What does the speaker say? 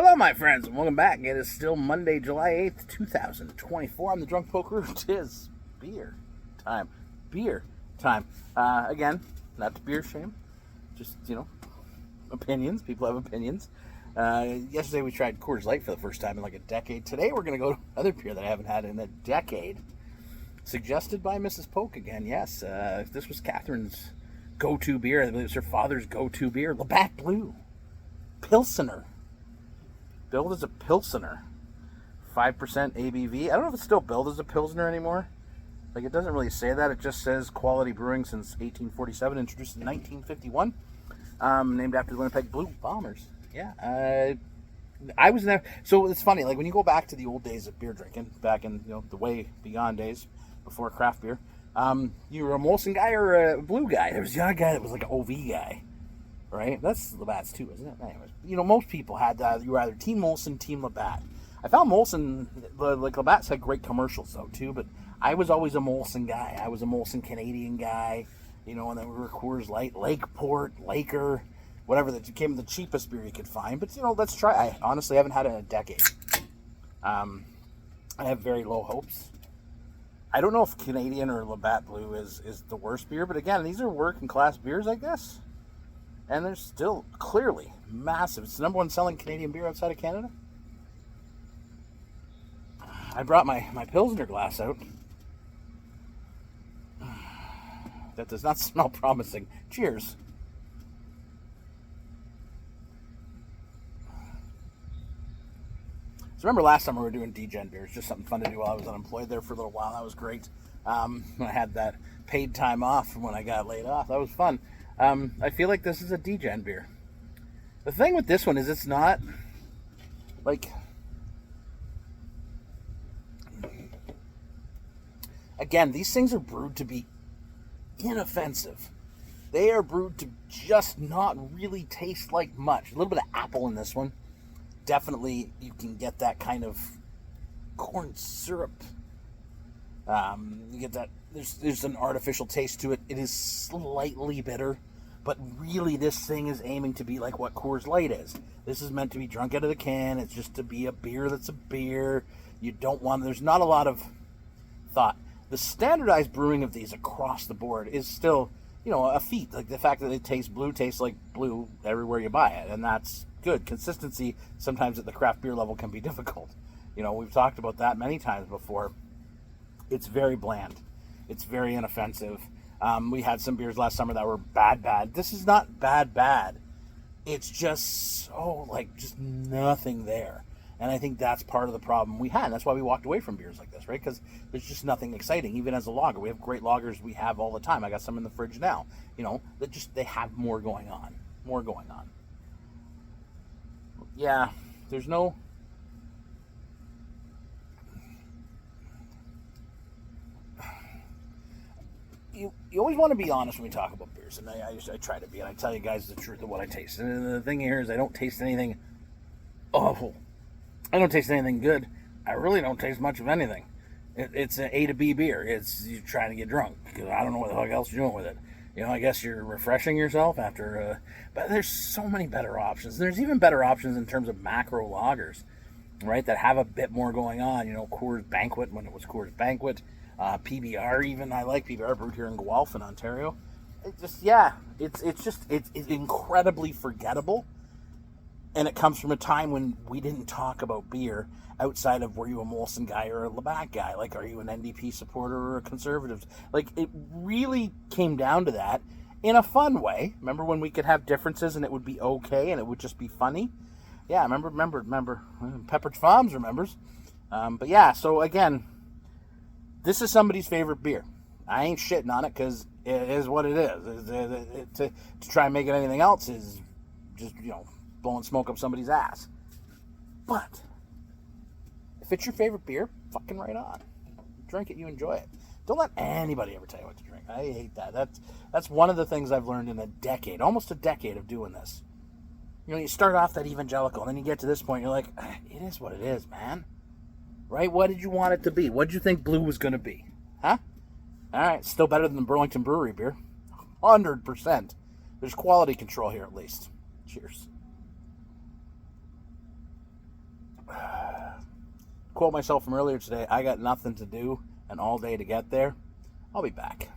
Hello, my friends, and welcome back. It is still Monday, July 8th, 2024. I'm the Drunk Poker. Tis beer time. Beer time. Again, not to beer shame. Just, opinions. People have opinions. Yesterday we tried Coors Light for the first time in like a decade. Today we're going to go to another beer that I haven't had in a decade. Suggested by Mrs. Polk again, yes. This was Catherine's go-to beer. I believe it was her father's go-to beer. Labatt Blue. Pilsener. Billed as a Pilsener. 5% ABV. I don't know if it's still billed as a Pilsner anymore. Like, it doesn't really say that. It just says quality brewing since 1847, introduced in 1951. Named after the Winnipeg Blue Bombers. Yeah. I was there. So it's funny, like, when you go back to the old days of beer drinking, back in, the way beyond days, before craft beer, you were a Molson guy or a Blue guy. There was the other guy that was like an OV guy. Right? That's Labatt's too, isn't it? Anyways, most people had you were either Team Molson, Team Labatt. I found Molson, like Labatt's had great commercials though too, but I was always a Molson guy. I was a Molson Canadian guy, and then we were Coors Light, Lakeport, Laker, whatever that became the cheapest beer you could find. But let's try. I honestly haven't had it in a decade. I have very low hopes. I don't know if Canadian or Labatt Blue is the worst beer, but again, these are working class beers, I guess. And they're still clearly massive. It's the number one selling Canadian beer outside of Canada. I brought my Pilsner glass out. That does not smell promising. Cheers. So remember last time we were doing DGen beers, just something fun to do while I was unemployed there for a little while. That was great. I had that paid time off from when I got laid off. That was fun. I feel like this is a DGen beer. The thing with this one is it's not like, again, these things are brewed to be inoffensive. They are brewed to just not really taste like much. A little bit of apple in this one. Definitely you can get that kind of corn syrup. You get that, there's an artificial taste to it. It is slightly bitter. But really, this thing is aiming to be like what Coors Light is. This is meant to be drunk out of the can. It's just to be a beer that's a beer. You don't want... There's not a lot of thought. The standardized brewing of these across the board is still, a feat. Like the fact that it tastes like blue everywhere you buy it. And that's good. Consistency, sometimes at the craft beer level, can be difficult. We've talked about that many times before. It's very bland. It's very inoffensive. We had some beers last summer that were bad. This is not bad. It's just just nothing there. And I think that's part of the problem we had. And that's why we walked away from beers like this, right? Because there's just nothing exciting. Even as a lager, we have great lagers we have all the time. I got some in the fridge now. They have more going on. Yeah, there's no... You always want to be honest when we talk about beers, and I try to be, and I tell you guys the truth of what I taste. And the thing here is I don't taste anything awful. I don't taste anything good. I really don't taste much of anything. It's an A to B beer. It's you're trying to get drunk, because I don't know what the fuck else you're doing with it. I guess you're refreshing yourself after... but there's so many better options. There's even better options in terms of macro lagers, right, that have a bit more going on. Coors Banquet, when it was Coors Banquet. PBR even. I like PBR, brewed here in Guelph in Ontario. It's incredibly forgettable. And it comes from a time when we didn't talk about beer outside of, were you a Molson guy or a Labatt guy? Like, are you an NDP supporter or a conservative? Like, it really came down to that in a fun way. Remember when we could have differences and it would be okay and it would just be funny? Yeah, remember. Pepperidge Farms remembers. But yeah, so again... This is somebody's favorite beer. I ain't shitting on it because it is what it is. To try and make it anything else is just, blowing smoke up somebody's ass. But if it's your favorite beer, fucking right on. Drink it, you enjoy it. Don't let anybody ever tell you what to drink. I hate that. That's one of the things I've learned in a decade, almost a decade of doing this. You start off that evangelical, and then you get to this point, you're like, it is what it is, man. Right? What did you want it to be? What did you think Blue was going to be? Huh? All right. Still better than the Burlington Brewery beer. 100%. There's quality control here at least. Cheers. quote myself from earlier today, I got nothing to do and all day to get there, I'll be back.